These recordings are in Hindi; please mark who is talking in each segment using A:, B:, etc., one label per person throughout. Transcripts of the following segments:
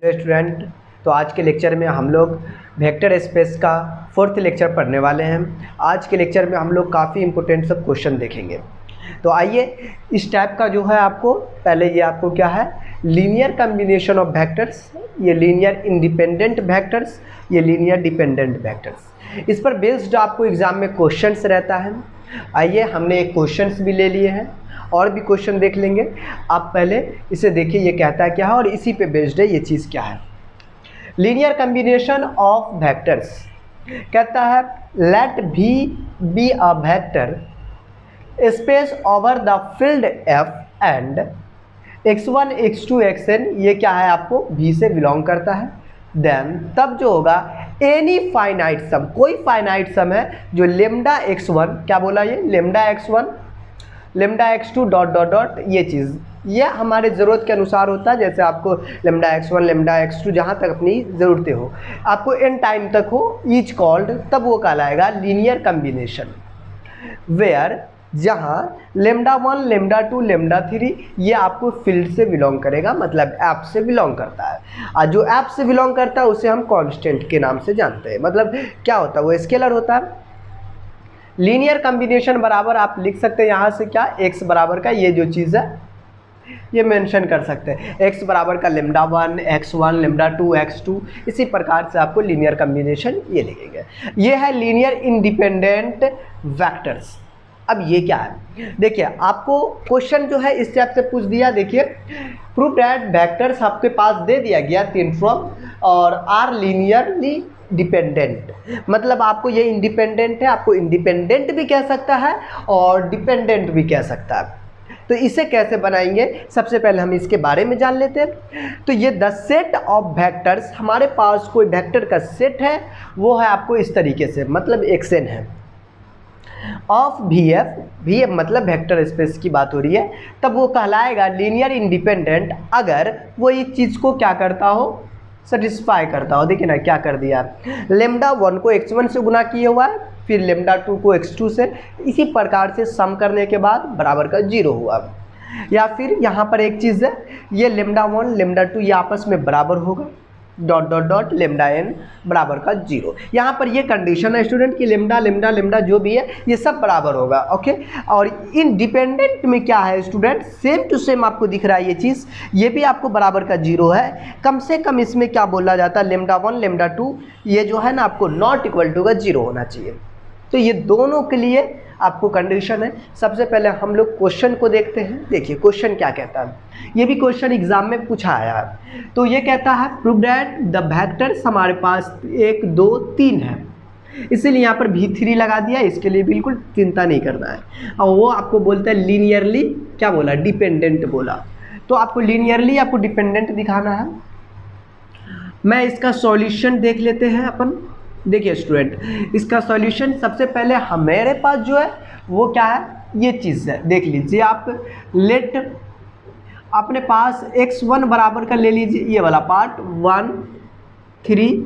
A: स्टूडेंट, तो आज के लेक्चर में हम लोग वेक्टर स्पेस का 4th लेक्चर पढ़ने वाले हैं। आज के लेक्चर में हम लोग काफ़ी इंपॉर्टेंट सब क्वेश्चन देखेंगे। तो आइए इस टाइप का जो है आपको पहले ये आपको क्या है, लीनियर कम्बिनेशन ऑफ वेक्टर्स, ये लीनियर इंडिपेंडेंट वेक्टर्स, ये लीनियर डिपेंडेंट वेक्टर्स, इस पर बेस्ड आपको एग्जाम में क्वेश्चंस रहता है। आइए हमने एक क्वेश्चंस भी ले लिए हैं और भी क्वेश्चन देख लेंगे। आप पहले इसे देखिए ये कहता है क्या है और इसी पे बेस्ड है ये चीज़ क्या है। लीनियर कम्बिनेशन ऑफ वेक्टर्स कहता है let V be a vector space over the field F and x1 x2 xn, ये क्या है आपको V से बिलोंग करता है। देन तब जो होगा एनी फाइनाइट सम, कोई फाइनाइट सम है जो लेमडा x1, क्या बोला ये, lambda x1 lambda x2 dot dot dot, ये चीज़ ये हमारे ज़रूरत के अनुसार होता है। जैसे आपको लेमडा x1 लेमडा x2 जहाँ तक अपनी ज़रूरतें हो, आपको एन टाइम तक हो, ईच कॉल्ड, तब वो कहलाएगा लीनियर कम्बिनेशन। वेयर जहाँ लेमडा 1 लेमडा 2 लेमडा 3 ये आपको फील्ड से बिलोंग करेगा, मतलब ऐप से बिलोंग करता है। और जो ऐप से बिलोंग करता है उसे हम कांस्टेंट के नाम से जानते हैं। मतलब क्या होता है, वो स्केलर होता है। लीनियर कम्बिनेशन बराबर आप लिख सकते हैं यहाँ से क्या, x बराबर का ये जो चीज़ है ये मेंशन कर सकते हैं, x बराबर का लेमडा 1 x1 लेमडा 2 x2, इसी प्रकार से आपको लीनियर कम्बिनेशन ये लिखेंगे। ये है लीनियर इंडिपेंडेंट वेक्टर्स। अब ये क्या है, देखिए आपको क्वेश्चन जो है इस टाइप से पूछ दिया। देखिए प्रूव दैट वेक्टर्स आपके पास दे दिया गया 3 फ्रॉम और आर लीनियरली डिपेंडेंट, मतलब आपको ये इंडिपेंडेंट है, आपको इंडिपेंडेंट भी कह सकता है और डिपेंडेंट भी कह सकता है। तो इसे कैसे बनाएंगे, सबसे पहले हम इसके बारे में जान लेते हैं। तो ये द सेट ऑफ वेक्टर्स, हमारे पास कोई वेक्टर का सेट है, वो है आपको इस तरीके से, मतलब एक्सएन है ऑफ VF मतलब वेक्टर स्पेस की बात हो रही है, तब वो कहलाएगा लीनियर इंडिपेंडेंट अगर वो इस चीज़ को क्या करता हो, सेटिस्फाई करता हो। देखिए ना क्या कर दिया, लेमडा 1 को x1 से गुना किए हुआ है, फिर लेमडा 2 को x2 से, इसी प्रकार से सम करने के बाद बराबर का 0 हुआ। या फिर यहाँ पर एक चीज़ है, ये लेमडा 1 लेमडा 2 ये आपस में बराबर होगा, dot dot dot lambda n बराबर का 0। यहाँ पर ये कंडीशन है स्टूडेंट कि लेमडा लेमडा लेमडा जो भी है ये सब बराबर होगा, ओके। और इंडिपेंडेंट में क्या है स्टूडेंट, सेम टू सेम आपको दिख रहा है ये चीज़, ये भी आपको बराबर का 0 है। कम से कम इसमें क्या बोला जाता है, लेमडा 1 लेमडा 2 ये जो है ना आपको नॉट इक्वल टू का 0 होना चाहिए। तो ये दोनों के लिए आपको कंडीशन है। सबसे पहले हम लोग क्वेश्चन को देखते हैं। देखिए क्वेश्चन क्या कहता है, ये भी क्वेश्चन एग्जाम में पूछा आया है। तो ये कहता है प्रूव दैट द वेक्टर्स, हमारे पास 1 2 3 है, इसीलिए यहाँ पर V3 लगा दिया। इसके लिए बिल्कुल चिंता नहीं करना है। और वो आपको बोलता है लीनियरली, क्या बोला, डिपेंडेंट बोला। तो आपको लीनियरली आपको डिपेंडेंट दिखाना है। मैं इसका सॉल्यूशन देख लेते हैं अपन। देखिए स्टूडेंट, इसका सॉल्यूशन सबसे पहले हमारे पास जो है वो क्या है, ये चीज़ है। देख लीजिए आप, लेट अपने पास x1 बराबर का ले लीजिए, ये वाला पार्ट 1 3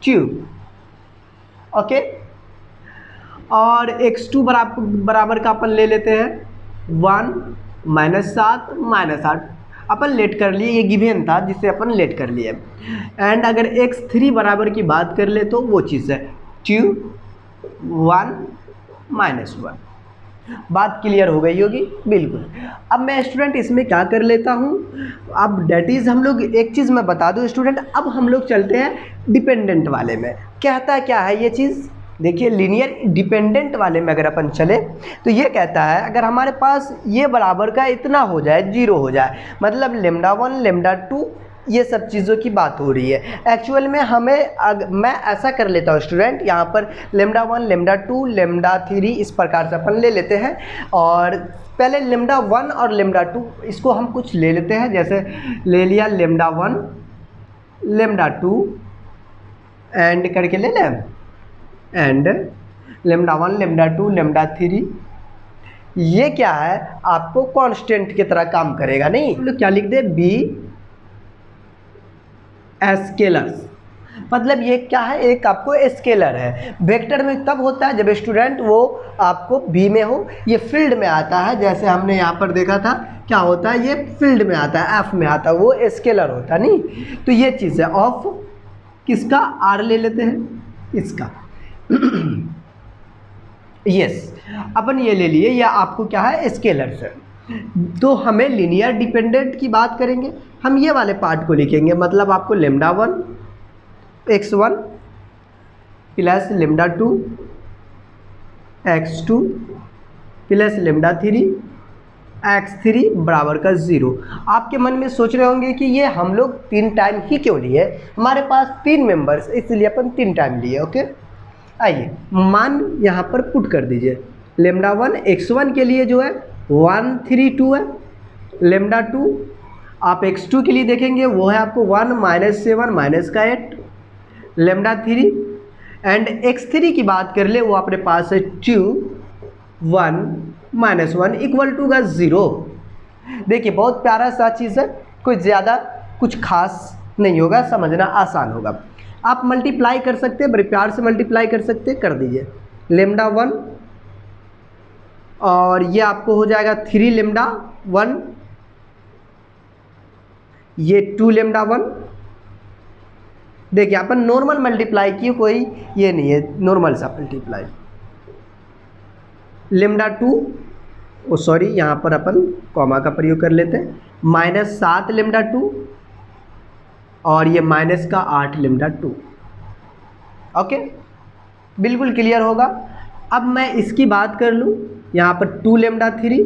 A: 2, ओके। और x2 बराबर का अपन ले लेते हैं 1 -7 -8, अपन लेट कर लिए, ये गिवन था जिसे अपन लेट कर लिए। एंड अगर x3 बराबर की बात कर ले तो वो चीज़ है 2 1 -1। बात क्लियर हो गई होगी बिल्कुल। अब मैं स्टूडेंट इसमें क्या कर लेता हूँ, अब डेट इज़ हम लोग एक चीज़ मैं बता दूँ स्टूडेंट, अब हम लोग चलते हैं डिपेंडेंट वाले में। कहता क्या है ये चीज़, देखिए लीनियर डिपेंडेंट वाले में अगर अपन चले तो ये कहता है अगर हमारे पास ये बराबर का इतना हो जाए, 0 हो जाए, मतलब लेमडा 1 लेमडा 2 ये सब चीज़ों की बात हो रही है। एक्चुअल में हमें मैं ऐसा कर लेता हूँ स्टूडेंट, यहाँ पर लेमडा 1 लेमडा 2 लेमडा 3 इस प्रकार से अपन ले लेते हैं। और पहले लेमडा 1 और लेमडा 2 इसको हम कुछ ले लेते हैं, जैसे ले लिया लेमडा 1 लेमडा 2 एंड करके ले लें, एंड लेमडा 1 लेमडा 2 लेमडा 3, ये क्या है आपको कांस्टेंट की तरह काम करेगा। नहीं हम लोग क्या लिख दे, बी स्केलर्स, मतलब ये क्या है, एक आपको स्केलर है। वेक्टर में तब होता है जब स्टूडेंट वो आपको बी में हो, ये फील्ड में आता है, जैसे हमने यहाँ पर देखा था क्या होता है, ये फील्ड में आता है, एफ में आता है, वो स्केलर होता है नहीं। तो ये चीज़ है ऑफ किसका, आर ले लेते हैं इसका यस अपन ये ले लिए, या आपको क्या है स्केलर से। तो हमें लीनियर डिपेंडेंट की बात करेंगे, हम ये वाले पार्ट को लिखेंगे, मतलब आपको lambda 1 x1 plus lambda 2 x2 plus lambda 3 x3 बराबर का 0। आपके मन में सोच रहे होंगे कि ये हम लोग 3 टाइम ही क्यों लिए, हमारे पास 3 मेंबर्स इसलिए अपन 3 टाइम लिए। ओके, आइए मान यहाँ पर पुट कर दीजिए। लेमडा 1 x1 के लिए जो है 1 3 2 है, लेमडा 2 आप x2 के लिए देखेंगे वो है आपको 1 -7 -8, लेमडा 3 एंड x3 की बात कर ले वो अपने पास है 2 1 -1 इक्वल टू का 0। देखिए बहुत प्यारा सा चीज़ है, कोई ज़्यादा कुछ खास नहीं होगा, समझना आसान होगा। आप मल्टीप्लाई कर सकते हैं, बड़े प्यार से मल्टीप्लाई कर सकते हैं, कर दीजिए। लेमडा 1 और ये आपको हो जाएगा 3 लेमडा 1, ये 2 लेमडा 1। देखिए अपन नॉर्मल मल्टीप्लाई की, कोई ये नहीं है, नॉर्मल सा मल्टीप्लाई। लेमडा 2 ओ सॉरी यहाँ पर अपन कॉमा का प्रयोग कर लेते हैं, -7 लेमडा 2 और ये -8 लेमडा 2। ओके, बिल्कुल क्लियर होगा। अब मैं इसकी बात कर लूँ, यहाँ पर 2 लेमडा 3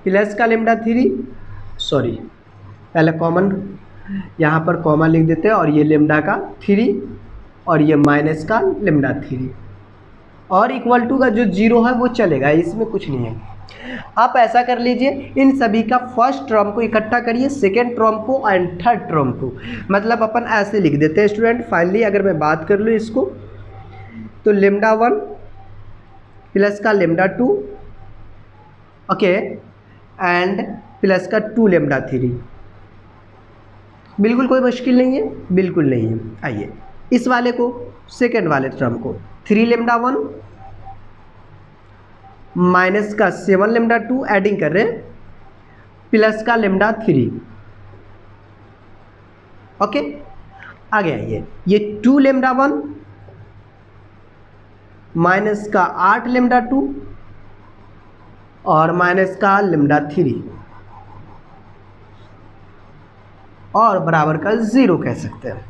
A: प्लस का लेमडा 3, सॉरी पहले कॉमन यहाँ पर कॉमा लिख देते हैं, और ये लेमडा का 3 और ये माइनस का लेमडा 3 और इक्वल टू का जो 0 है वो चलेगा, इसमें कुछ नहीं है। आप ऐसा कर लीजिए, इन सभी का फर्स्ट टर्म को इकट्ठा करिए, सेकेंड टर्म को एंड थर्ड टर्म को, मतलब अपन ऐसे लिख देते हैं स्टूडेंट। फाइनली अगर मैं बात कर लूँ इसको, तो लेमडा 1 प्लस का लेमडा 2 ओके एंड प्लस का 2 लेमडा 3। बिल्कुल कोई मुश्किल नहीं है, बिल्कुल नहीं है। आइए इस वाले को, सेकेंड वाले टर्म को, 3 लेमडा 1 माइनस का 7 लेमडा 2 एडिंग कर रहे हैं, प्लस का लेमडा 3। ओके, आगे आइए, ये 2 लेमडा 1 माइनस का 8 लेमडा 2 और माइनस का लेमडा 3 और बराबर का 0 कह सकते हैं।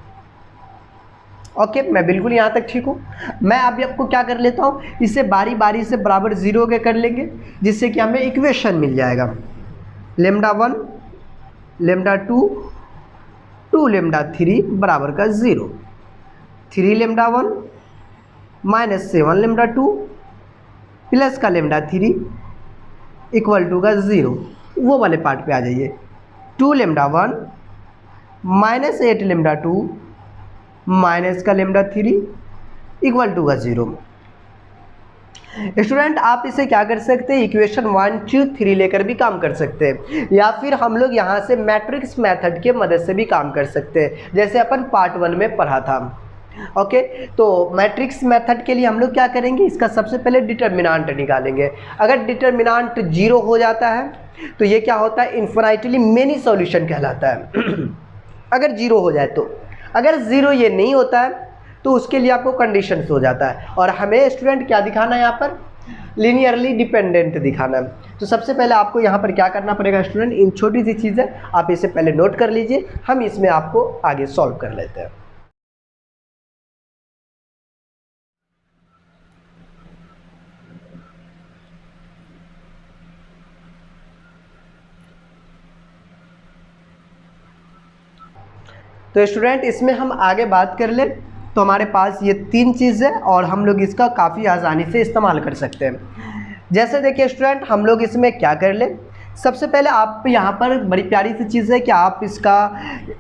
A: ओके, मैं बिल्कुल यहाँ तक ठीक हूँ। मैं अभी आपको क्या कर लेता हूँ, इसे बारी बारी से बराबर 0 के कर लेंगे, जिससे कि हमें इक्वेशन मिल जाएगा। लेमडा 1 लेमडा 2 2 लेमडा 3 बराबर का 0, 3 लेमडा 1 -7 लेमडा 2 प्लस का लेमडा 3 इक्वल टू का 0। वो वाले पार्ट पे आ जाइए। 2 लेमडा 1 -8 लेमडा 2 माइनस का लेमडा 3 इक्वल टू का 0। स्टूडेंट आप इसे क्या कर सकते हैं, इक्वेशन 1 2 3 लेकर भी काम कर सकते हैं, या फिर हम लोग यहाँ से मैट्रिक्स मेथड के मदद से भी काम कर सकते हैं, जैसे अपन पार्ट 1 में पढ़ा था। ओके, तो मैट्रिक्स मेथड के लिए हम लोग क्या करेंगे, इसका सबसे पहले डिटर्मिनांट निकालेंगे। अगर डिटर्मिनांट 0 हो जाता है तो ये क्या होता है, इन्फिनिटली मेनी सॉल्यूशन कहलाता है अगर 0 हो जाए तो। अगर 0 ये नहीं होता है तो उसके लिए आपको कंडीशंस हो जाता है, और हमें स्टूडेंट क्या दिखाना है, यहाँ पर लीनियरली डिपेंडेंट दिखाना है। तो सबसे पहले आपको यहाँ पर क्या करना पड़ेगा स्टूडेंट, इन छोटी सी चीज़ें आप इसे पहले नोट कर लीजिए, हम इसमें आपको आगे सॉल्व कर लेते हैं। तो स्टूडेंट इसमें हम आगे बात कर ले तो हमारे पास ये 3 चीज़ है और हम लोग इसका काफ़ी आसानी से इस्तेमाल कर सकते हैं। जैसे देखिए स्टूडेंट, हम लोग इसमें क्या कर ले, सबसे पहले आप यहाँ पर बड़ी प्यारी सी चीज़ है कि आप इसका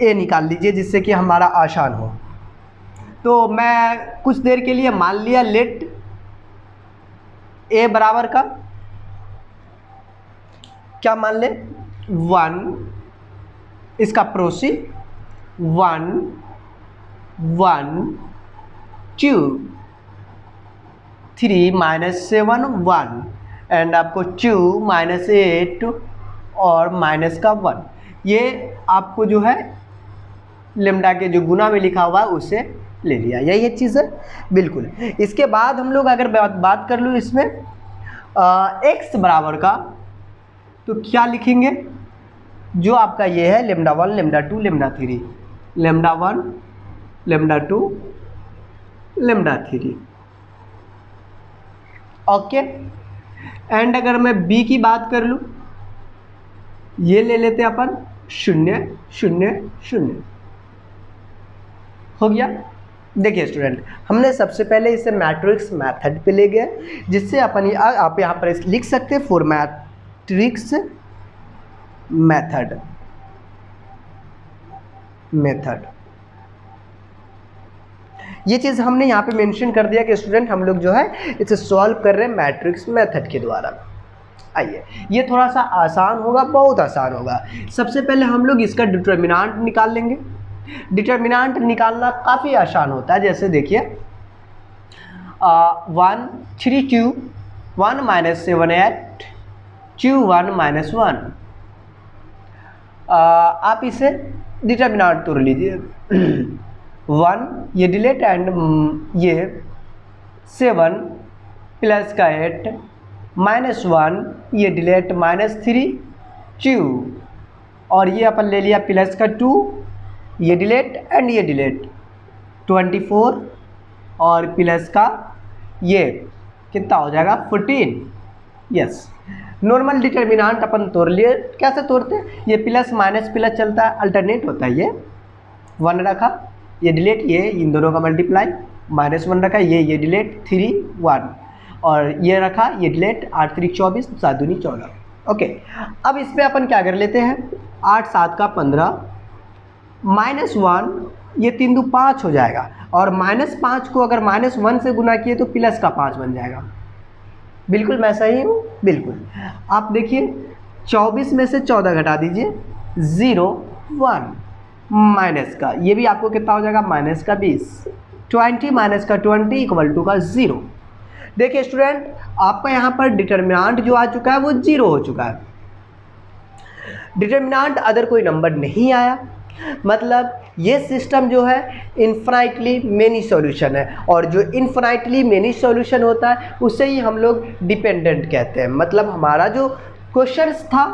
A: ए निकाल लीजिए, जिससे कि हमारा आसान हो। तो मैं कुछ देर के लिए मान लिया लेट ए बराबर का क्या मान ले 1, इसका प्रोसी 1 1 2 3 -7 1 एंड आपको 2 -8 और माइनस का 1, ये आपको जो है लेमडा के जो गुना में लिखा हुआ है उसे ले लिया, यही एक चीज़ है बिल्कुल। इसके बाद हम लोग अगर बात कर लूँ इसमें x बराबर का, तो क्या लिखेंगे, जो आपका ये है lambda 1 lambda 2 lambda 3, lambda 1 lambda 2 lambda 3, okay. And अगर मैं b की बात कर लूँ, ये ले लेते हैं अपन 0 0 0, हो गया। देखिए स्टूडेंट, हमने सबसे पहले इसे मैट्रिक्स मेथड पे ले गए, जिससे अपन आप यहाँ पर लिख सकते हैं फॉर मैट्रिक्स मेथड ये चीज़ हमने यहाँ पे मेंशन कर दिया कि स्टूडेंट हम लोग जो है इसे सॉल्व कर रहे हैं मैट्रिक्स मेथड के द्वारा। आइए, ये थोड़ा सा आसान होगा, बहुत आसान होगा। सबसे पहले हम लोग इसका डिटर्मिनेंट निकाल लेंगे। डिटर्मिनेंट निकालना काफ़ी आसान होता है। जैसे देखिए 1 3 2 1 -7 8 2 1 -1, आप इसे डिटर्मिनेंट तोड़ लीजिए। 1 ये डिलीट एंड ये 7 प्लस का 8 -1 ये डिलीट -3 2, और ये अपन ले लिया प्लस का 2, ये डिलीट एंड ये डिलीट 24, और प्लस का ये कितना हो जाएगा 14। यस, नॉर्मल डिटर्मिनेंट अपन तोड़ लिए। कैसे तोड़ते हैं, ये प्लस माइनस प्लस चलता है, अल्टरनेट होता है। ये 1 रखा, ये डिलीट, ये इन दोनों का मल्टीप्लाई, -1 रखा, ये डिलीट 3 1, और ये रखा, ये डिलीट 8 3 24 7 दूनी 14। ओके, अब इसमें अपन क्या कर लेते हैं, 8 7 का 15 -1, ये 3 2 5 हो जाएगा, और -5 को अगर -1 से गुना किए तो प्लस का 5 बन जाएगा। बिल्कुल मैं सही हूँ, बिल्कुल। आप देखिए 24 में से 14 घटा दीजिए, 0 1 माइनस का, ये भी आपको कितना हो जाएगा माइनस का 20, 20 माइनस का 20 इक्वल टू का 0। देखिए स्टूडेंट, आपका यहाँ पर डिटर्मिनेंट जो आ चुका है वो 0 हो चुका है। डिटर्मिनेंट अदर कोई नंबर नहीं आया, मतलब ये सिस्टम जो है इन्फिनाइटली मेनी सॉल्यूशन है, और जो इन्फिनाइटली मेनी सॉल्यूशन होता है उसे ही हम लोग डिपेंडेंट कहते हैं। मतलब हमारा जो क्वेश्चन था,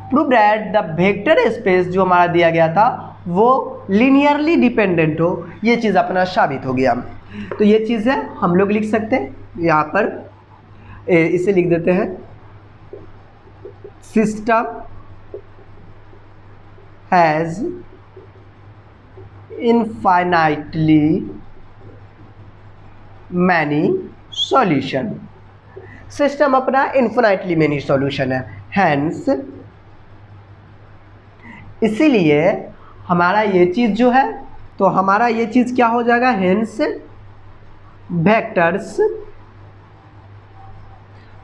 A: prove that the vector space जो हमारा दिया गया था वो लीनियरली डिपेंडेंट हो, ये चीज़ अपना साबित हो गया। तो ये चीज़ है, हम लोग लिख सकते हैं यहाँ पर, इसे लिख देते हैं system has infinitely many solution। System अपना इन्फिनाइटली मेनी सॉल्यूशन है, हैंस इसीलिए हमारा ये चीज़ जो है, तो हमारा ये चीज़ क्या हो जाएगा, hence vectors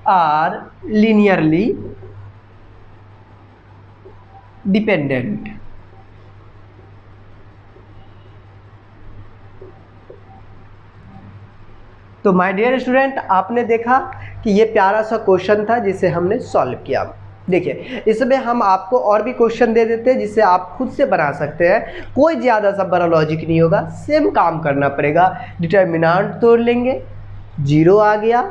A: are linearly dependent. तो माय डियर स्टूडेंट, आपने देखा कि ये प्यारा सा क्वेश्चन था जिसे हमने सॉल्व किया। देखिए, इसमें हम आपको और भी क्वेश्चन दे देते हैं जिसे आप खुद से बना सकते हैं, कोई ज़्यादा सा बड़ा लॉजिक नहीं होगा, सेम काम करना पड़ेगा। डिटर्मिनेंट तोड़ लेंगे, 0 आ गया,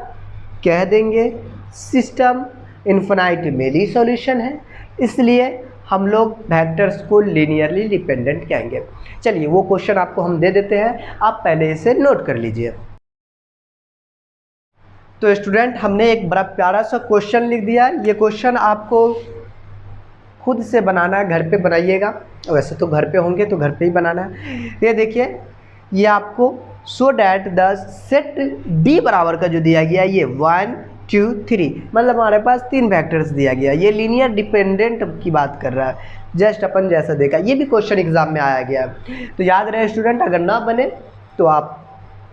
A: कह देंगे सिस्टम इन्फिनाइट मेनी सॉल्यूशन है, इसलिए हम लोग वेक्टर्स को लीनियरली डिपेंडेंट कहेंगे। चलिए वो क्वेश्चन आपको हम दे देते हैं, आप पहले इसे नोट कर लीजिए। तो स्टूडेंट, हमने एक बड़ा प्यारा सा क्वेश्चन लिख दिया। ये क्वेश्चन आपको खुद से बनाना है, घर पे बनाइएगा, वैसे तो घर पे होंगे तो घर पे ही बनाना है। ये देखिए, ये आपको so that the set D बराबर का जो दिया गया, ये 1 2 3, मतलब हमारे पास 3 वेक्टर्स दिया गया। ये लीनियर डिपेंडेंट की बात कर रहा है, जस्ट अपन जैसा देखा, ये भी क्वेश्चन एग्जाम में आया गया। तो याद रहे स्टूडेंट, अगर ना बने तो आप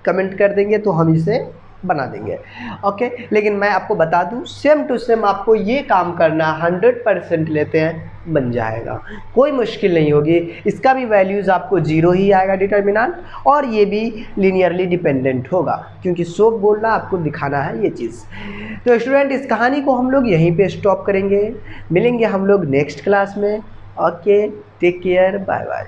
A: कमेंट कर देंगे तो हम इसे बना देंगे। ओके, लेकिन मैं आपको बता दूं सेम टू सेम आपको ये काम करना 100% लेते हैं बन जाएगा, कोई मुश्किल नहीं होगी। इसका भी वैल्यूज़ आपको 0 ही आएगा डिटर्मिनेंट, और ये भी लीनियरली डिपेंडेंट होगा क्योंकि सोप बोलना आपको दिखाना है ये चीज़। तो स्टूडेंट इस कहानी को हम लोग यहीं पे स्टॉप करेंगे, मिलेंगे हम लोग नेक्स्ट क्लास में। Okay, take care, bye bye.